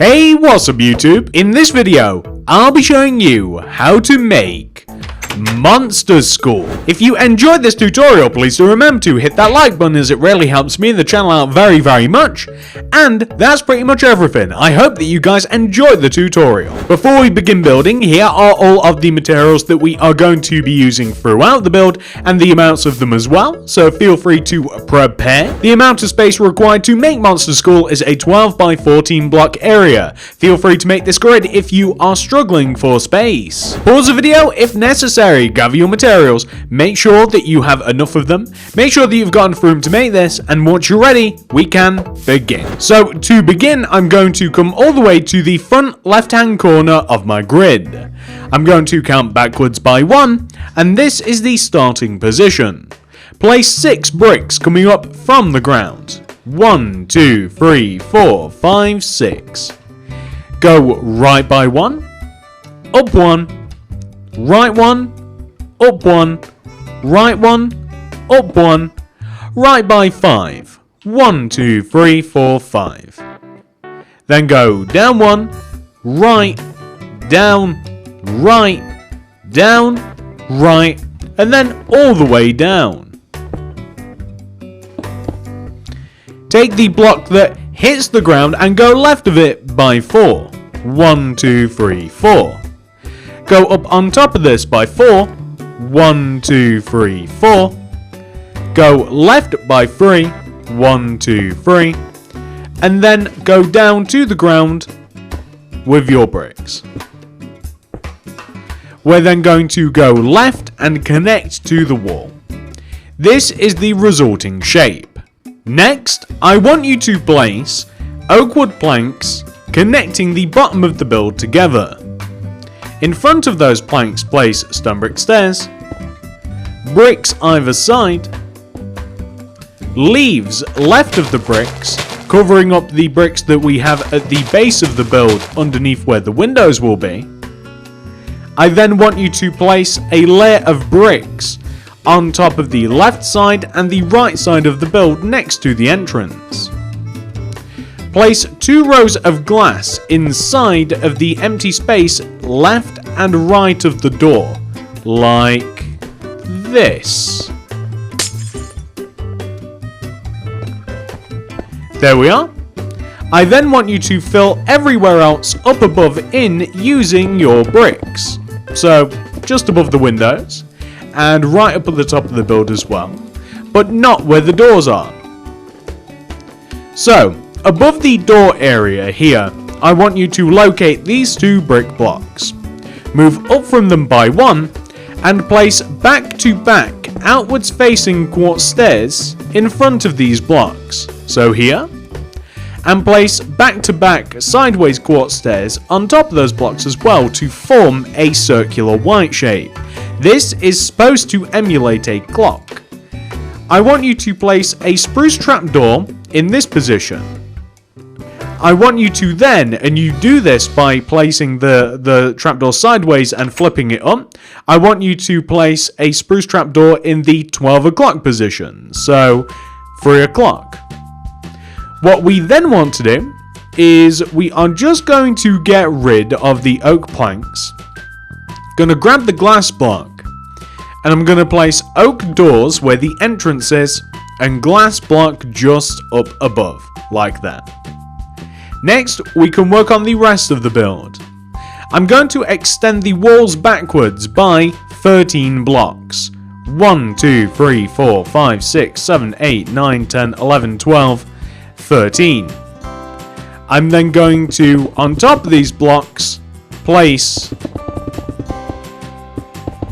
Hey, what's up YouTube? In this video, I'll be showing you how to make Monster School. If you enjoyed this tutorial, please do remember to hit that like button as it really helps me and the channel out very much. And that's pretty much everything. I hope that you guys enjoyed the tutorial. Before we begin building, here are all of the materials that we are going to be using throughout the build and the amounts of them as well, so feel free to prepare. The amount of space required to make Monster School is a 12 by 14 block area. Feel free to make this grid if you are struggling for space. Pause the video if necessary. Gather your materials, make sure that you have enough of them, make sure that you've got enough room to make this, and once you're ready, we can begin. So to begin, I'm going to come all the way to the front left hand corner of my grid. I'm going to count backwards by 1, and this is the starting position. Place 6 bricks coming up from the ground. 1, 2, 3, 4, 5, 6. Go right by 1, up 1, right 1, up 1, right 1, up 1, right by 5. 1, 2, 3, 4, 5. Then go down 1, right, down, right, and then all the way down. Take the block that hits the ground and go left of it by 4. 1, 2, 3, 4. Go up on top of this by 4. 1, 2, 3, 4. Go left by 3. 1, 2, 3. And then go down to the ground with your bricks. We're then going to go left and connect to the wall. This is the resulting shape. Next, I want you to place oak wood planks connecting the bottom of the build together. In front of those planks, place stone brick stairs, bricks either side, leaves left of the bricks, covering up the bricks that we have at the base of the build underneath where the windows will be. I then want you to place a layer of bricks on top of the left side and the right side of the build next to the entrance. Place 2 rows of glass inside of the empty space left and right of the door, like this. There we are. I then want you to fill everywhere else up above in using your bricks. So, just above the windows, and right up at the top of the build as well, but not where the doors are. So, above the door area here, I want you to locate these 2 brick blocks. Move up from them by 1 and place back to back outwards facing quartz stairs in front of these blocks. So here, and place back to back sideways quartz stairs on top of those blocks as well to form a circular white shape. This is supposed to emulate a clock. I want you to place a spruce trapdoor in this position. I want you to then, and you do this by placing the trapdoor sideways and flipping it up, I want you to place a spruce trapdoor in the 12 o'clock position, so 3 o'clock. What we then want to do is we are just going to get rid of the oak planks. Gonna grab the glass block, and I'm gonna place oak doors where the entrance is, and glass block just up above, like that. Next, we can work on the rest of the build. I'm going to extend the walls backwards by 13 blocks. 1, 2, 3, 4, 5, 6, 7, 8, 9, 10, 11, 12, 13. I'm then going to, on top of these blocks, place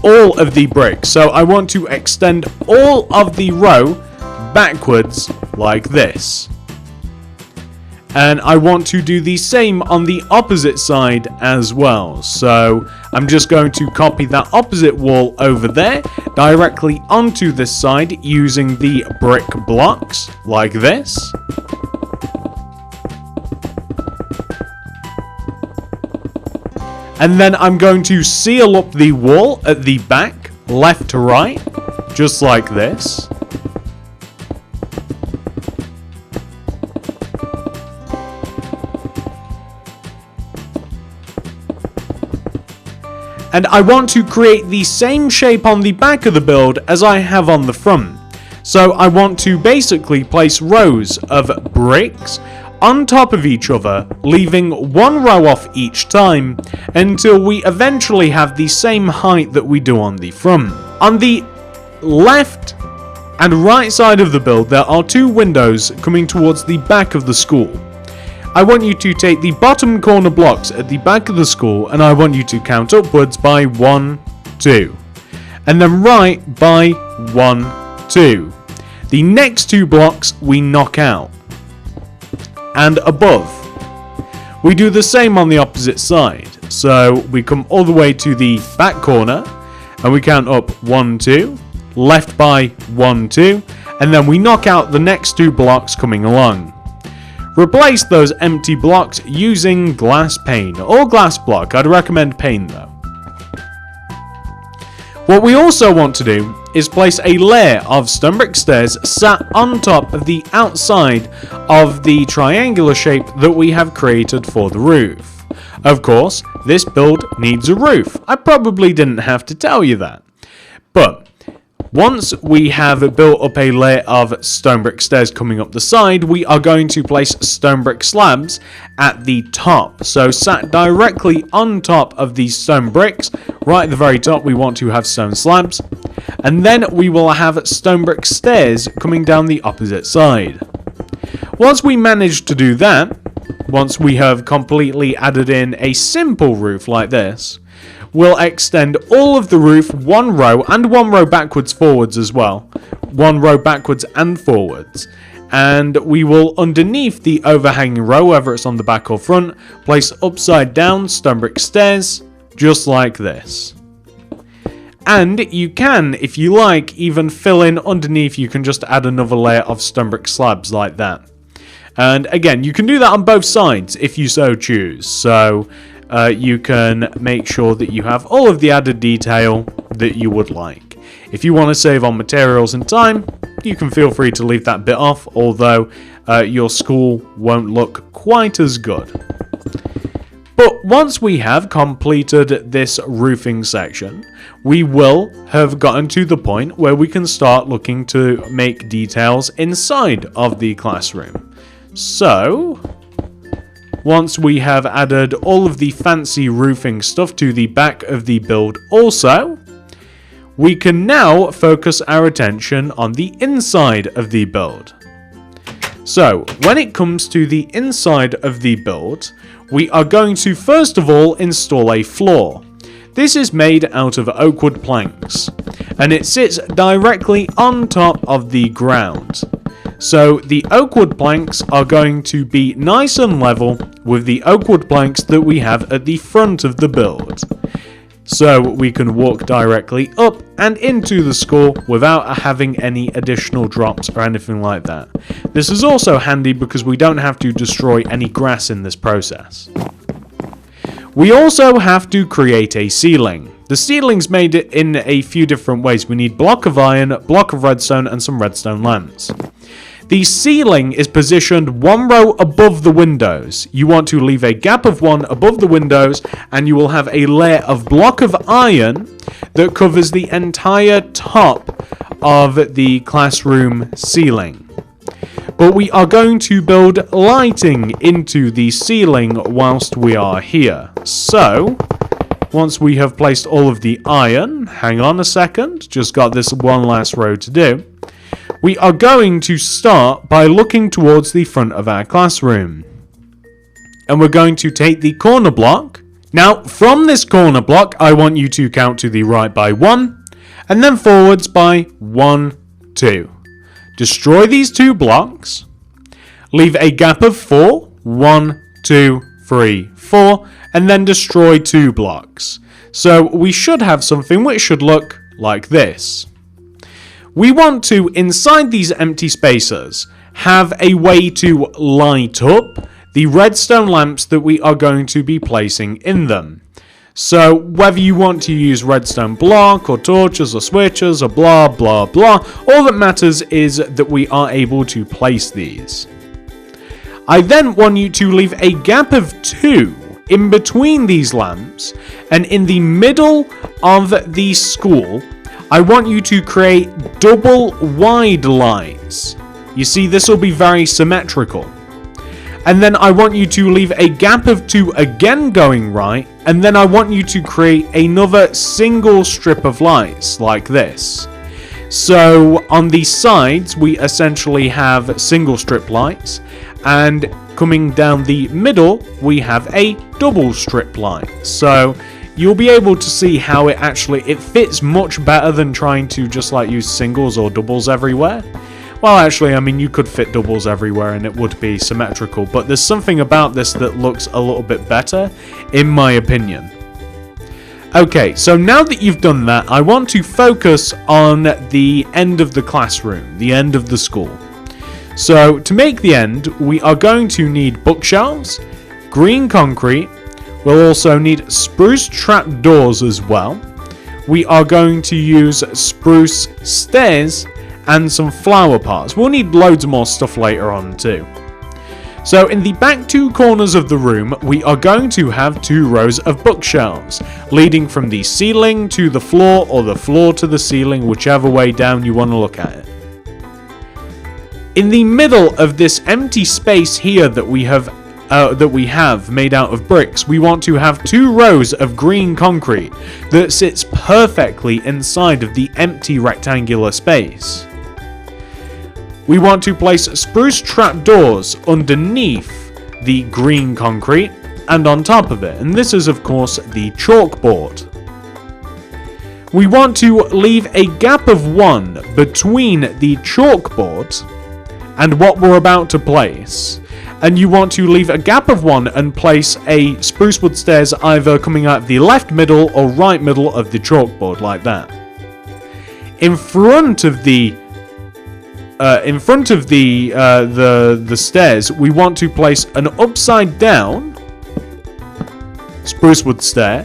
all of the bricks. So I want to extend all of the row backwards like this. And I want to do the same on the opposite side as well. So I'm just going to copy that opposite wall over there directly onto this side using the brick blocks like this. And then I'm going to seal up the wall at the back, left to right, just like this. And I want to create the same shape on the back of the build as I have on the front. So I want to basically place rows of bricks on top of each other, leaving one row off each time until we eventually have the same height that we do on the front. On the left and right side of the build, there are two windows coming towards the back of the school. I want you to take the bottom corner blocks at the back of the school and I want you to count upwards by 1, 2. And then right by 1, 2. The next two blocks we knock out. And above. We do the same on the opposite side. So we come all the way to the back corner and we count up 1, 2. Left by 1, 2. And then we knock out the next two blocks coming along. Replace those empty blocks using glass pane or glass block. I'd recommend pane though. What we also want to do is place a layer of stone brick stairs sat on top of the outside of the triangular shape that we have created for the roof. Of course, this build needs a roof. I probably didn't have to tell you that. But once we have built up a layer of stone brick stairs coming up the side, we are going to place stone brick slabs at the top. So sat directly on top of these stone bricks, right at the very top we want to have stone slabs. And then we will have stone brick stairs coming down the opposite side. Once we manage to do that, once we have completely added in a simple roof like this, we'll extend all of the roof one row and one row backwards forwards as well. One row backwards and forwards. And we will, underneath the overhanging row, whether it's on the back or front, place upside down stone brick stairs, just like this. And you can, if you like, even fill in underneath, you can just add another layer of stone brick slabs like that. And again, you can do that on both sides if you so choose. So you can make sure that you have all of the added detail that you would like. If you want to save on materials and time, you can feel free to leave that bit off, although your school won't look quite as good. But once we have completed this roofing section, we will have gotten to the point where we can start looking to make details inside of the classroom. So once we have added all of the fancy roofing stuff to the back of the build also, we can now focus our attention on the inside of the build. So, when it comes to the inside of the build, we are going to first of all install a floor. This is made out of oak wood planks, and it sits directly on top of the ground. So the oak wood planks are going to be nice and level with the oak wood planks that we have at the front of the build. So we can walk directly up and into the school without having any additional drops or anything like that. This is also handy because we don't have to destroy any grass in this process. We also have to create a ceiling. The ceiling's made in a few different ways. We need block of iron, block of redstone, and some redstone lamps. The ceiling is positioned one row above the windows. You want to leave a gap of one above the windows, and you will have a layer of block of iron that covers the entire top of the classroom ceiling. But we are going to build lighting into the ceiling whilst we are here. So, once we have placed all of the iron, hang on a second, just got this one last row to do. We are going to start by looking towards the front of our classroom. And we're going to take the corner block. Now, from this corner block, I want you to count to the right by 1, and then forwards by 1, 2. Destroy these two blocks. Leave a gap of 4, 1, 2, 3, 4, and then destroy 2 blocks. So we should have something which should look like this. We want to, inside these empty spaces, have a way to light up the redstone lamps that we are going to be placing in them. So whether you want to use redstone block or torches or switches or blah blah blah, all that matters is that we are able to place these. I then want you to leave a gap of 2 in between these lamps, and in the middle of the school, I want you to create double wide lights. You see, this will be very symmetrical. And then I want you to leave a gap of 2 again going right, and then I want you to create another single strip of lights like this. So on the sides, we essentially have single strip lights, and coming down the middle, we have a double strip light. So you'll be able to see how it fits much better than trying to just like use singles or doubles everywhere. Well, actually, I mean, you could fit doubles everywhere and it would be symmetrical, but there's something about this that looks a little bit better, in my opinion. Okay, so now that you've done that, I want to focus on the end of the classroom, the end of the school. So, to make the end, we are going to need bookshelves, green concrete, we'll also need spruce trapdoors as well. We are going to use spruce stairs, and some flower pots. We'll need loads more stuff later on too. So in the back 2 corners of the room, we are going to have 2 rows of bookshelves, leading from the ceiling to the floor or the floor to the ceiling, whichever way down you want to look at it. In the middle of this empty space here that we have made out of bricks, we want to have 2 rows of green concrete that sits perfectly inside of the empty rectangular space. We want to place spruce trapdoors underneath the green concrete and on top of it, and this is of course the chalkboard. We want to leave a gap of 1 between the chalkboard and what we're about to place, and you want to leave a gap of 1 and place a spruce wood stairs either coming out of the left middle or right middle of the chalkboard like that. In front of the stairs, we want to place an upside down spruce wood stair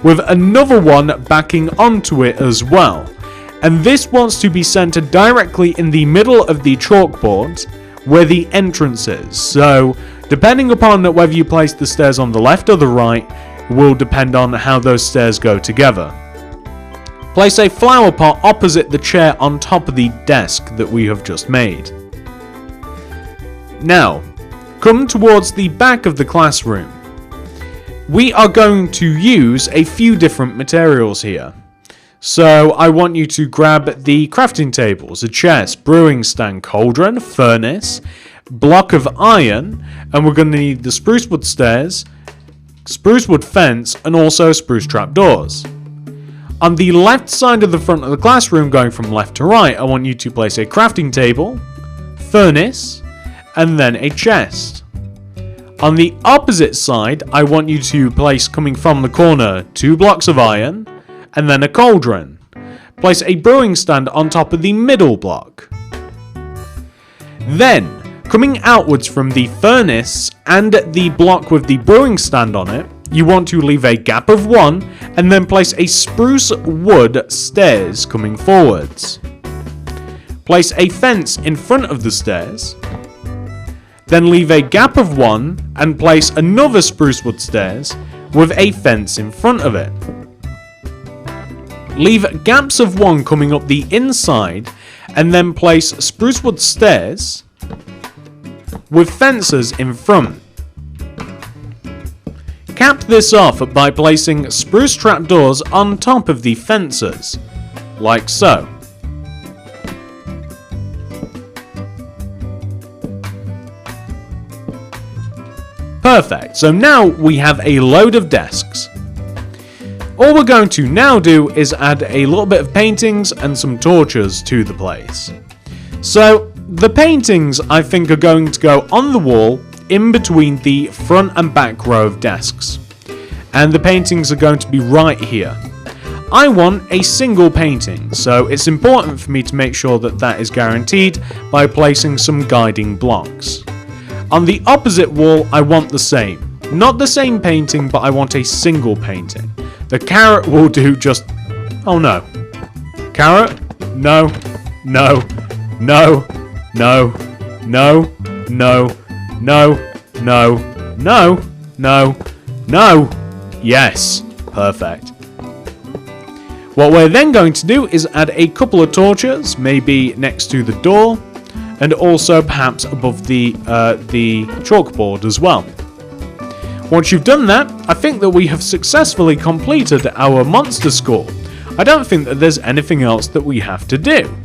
with another one backing onto it as well. And this wants to be centered directly in the middle of the chalkboard where the entrance is. So, depending upon whether you place the stairs on the left or the right, will depend on how those stairs go together. Place a flower pot opposite the chair on top of the desk that we have just made. Now, come towards the back of the classroom. We are going to use a few different materials here. So I want you to grab the crafting tables, a chest, brewing stand, cauldron, furnace, block of iron, and we're going to need the spruce wood stairs, spruce wood fence, and also spruce trapdoors. On the left side of the front of the classroom, going from left to right, I want you to place a crafting table, furnace, and then a chest. On the opposite side, I want you to place, coming from the corner, 2 blocks of iron, and then a cauldron. Place a brewing stand on top of the middle block. Then, coming outwards from the furnace and the block with the brewing stand on it, you want to leave a gap of 1 and then place a spruce wood stairs coming forwards. Place a fence in front of the stairs. Then leave a gap of 1 and place another spruce wood stairs with a fence in front of it. Leave gaps of 1 coming up the inside and then place spruce wood stairs with fences in front. Cap this off by placing spruce trapdoors on top of the fences, like so. Perfect, so now we have a load of desks. All we're going to now do is add a little bit of paintings and some torches to the place. So, the paintings I think are going to go on the wall in between the front and back row of desks. And the paintings are going to be right here. I want a single painting, so it's important for me to make sure that that is guaranteed by placing some guiding blocks. On the opposite wall, I want the same. Not the same painting, but I want a single painting. The carrot will do just... Oh no. Carrot? No. No. No. No. No. No. No. No. No. No. No. Yes. Perfect. What we're then going to do is add a couple of torches, maybe next to the door, and also perhaps above the chalkboard as well. Once you've done that, I think that we have successfully completed our monster school. I don't think that there's anything else that we have to do.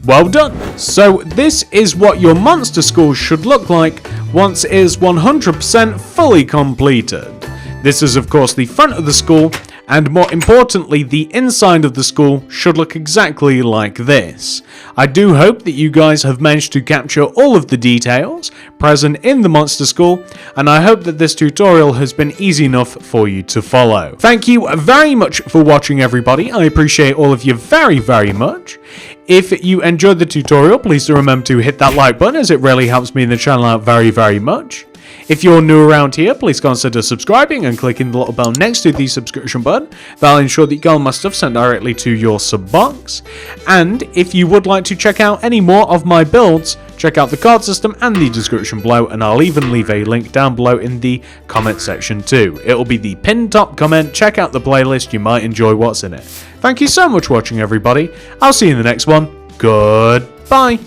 Well done! So this is what your monster school should look like once it is 100% fully completed. This is of course the front of the school, and more importantly, the inside of the school should look exactly like this. I do hope that you guys have managed to capture all of the details present in the monster school, and I hope that this tutorial has been easy enough for you to follow. Thank you very much for watching, everybody. I appreciate all of you very, very much. If you enjoyed the tutorial, please do remember to hit that like button, as it really helps me and the channel out very, very much. If you're new around here, please consider subscribing and clicking the little bell next to the subscription button. That'll ensure that you get all my stuff sent directly to your sub box. And if you would like to check out any more of my builds, check out the card system and the description below, and I'll even leave a link down below in the comment section too. It'll be the pinned top comment. Check out the playlist, you might enjoy what's in it. Thank you so much for watching, everybody. I'll see you in the next one. Goodbye.